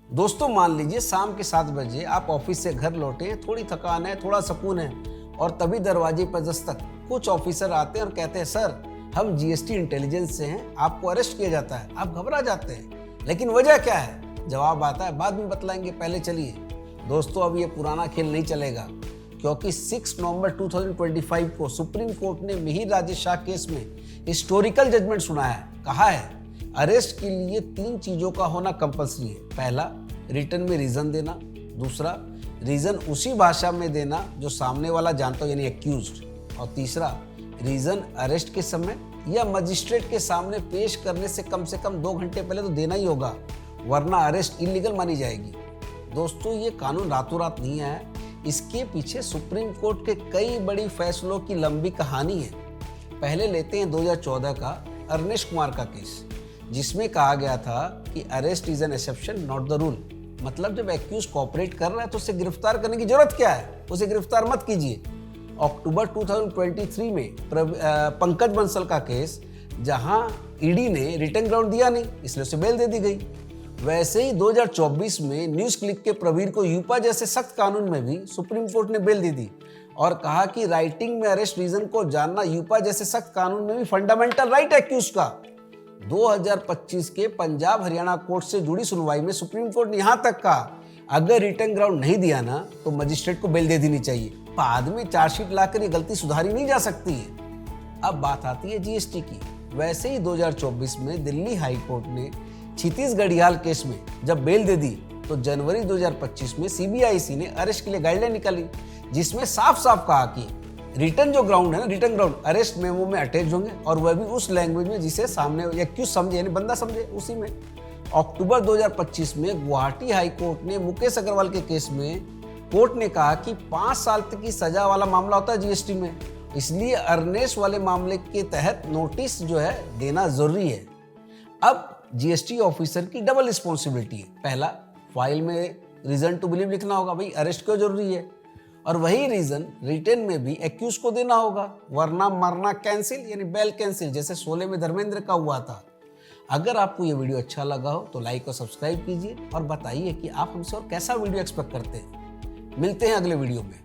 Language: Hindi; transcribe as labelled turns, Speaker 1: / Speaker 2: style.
Speaker 1: दोस्तों मान लीजिए शाम के 7 बजे आप ऑफिस से घर लौटे हैं, थोड़ी थकान है, थोड़ा सुकून है और तभी दरवाजे पर दस्तक। कुछ ऑफिसर आते हैं और कहते हैं सर हम जीएसटी इंटेलिजेंस से हैं, आपको अरेस्ट किया जाता है। आप घबरा जाते हैं, लेकिन वजह क्या है? जवाब आता है बाद में बतलाएंगे, पहले चलिए। दोस्तों अब ये पुराना खेल नहीं चलेगा, क्योंकि 6 नवंबर 2025 को सुप्रीम कोर्ट ने मिहिर राजेश शाह केस में हिस्टोरिकल जजमेंट सुनाया है। कहा है अरेस्ट के लिए 3 चीजों का होना कंपलसरी है। पहला, रिटर्न में रीजन देना। दूसरा, रीजन उसी भाषा में देना जो सामने वाला जानता हो, यानी एक्यूज्ड। और तीसरा, रीजन अरेस्ट के समय या मजिस्ट्रेट के सामने पेश करने से कम 2 घंटे पहले तो देना ही होगा, वरना अरेस्ट इलीगल मानी जाएगी। दोस्तों ये कानून रातों रात नहीं आया, इसके पीछे सुप्रीम कोर्ट के कई बड़ी फैसलों की लंबी कहानी है। पहले लेते हैं 2014 का अर्नेस्ट कुमार का केस, जिसमें कहा गया था कि arrest is an exception not the rule. मतलब जब एक्यूज कोऑपरेट कर रहा है तो उसे गिरफ्तार करने की जरूरत क्या है, उसे गिरफ्तार मत कीजिए। अक्टूबर 2023 में पंकज बंसल का केस, जहां ईडी ने रिटर्न ग्राउंड दिया नहीं, इसलिए उसे बेल दे दी गई। वैसे ही 2024 में न्यूज क्लिक के प्रवीर को यूपा जैसे सख्त कानून में भी सुप्रीम कोर्ट ने बेल दे दी और कहा कि राइटिंग में अरेस्ट रीजन को जानना यूपा जैसे सख्त कानून में भी फंडामेंटल राइट है एक्यूज का। 2025 के पंजाब हरियाणा कोर्ट से जुड़ी सुनवाई में सुप्रीम कोर्ट ने यहां तक कहा अगर रिटर्न ग्राउंड नहीं दिया ना तो मजिस्ट्रेट को बेल दे देनी चाहिए। बाद में चार्जशीट लाकर ये गलती सुधारी नहीं जा सकती है। अब बात आती है जीएसटी की। वैसे ही 2024 में दिल्ली हाई कोर्ट ने क्षितिज गढ़ियाल केस में जब बेल दे दी तो जनवरी 2025 में सीबीआईसी ने अरेस्ट के लिए गाइडलाइन निकाली, जिसमें साफ साफ कहा कि रिटर्न जो ग्राउंड है ना, रिटर्न ग्राउंड अरेस्ट मेमो में अटैच होंगे और वह भी उस लैंग्वेज में जिसे सामने एक्यूज समझे, यानी बंदा समझे, उसी में। अक्टूबर 2025 में गुवाहाटी हाई कोर्ट ने मुकेश अग्रवाल के केस में कोर्ट ने कहा कि 5 साल तक की सजा वाला मामला होता है जीएसटी में, इसलिए अर्नेस्ट वाले मामले के तहत नोटिस जो है देना जरूरी है। अब जीएसटी ऑफिसर की डबल रिस्पॉन्सिबिलिटी है। पहला, फाइल में रीजन टू बिलीव लिखना होगा, भाई अरेस्ट क्यों जरूरी है, और वही रीजन रिटर्न में भी एक्यूज को देना होगा, वरना मरना कैंसिल, यानी बेल कैंसिल, जैसे शोले में धर्मेंद्र का हुआ था। अगर आपको ये वीडियो अच्छा लगा हो तो लाइक और सब्सक्राइब कीजिए और बताइए कि आप हमसे और कैसा वीडियो एक्सपेक्ट करते हैं। मिलते हैं अगले वीडियो में।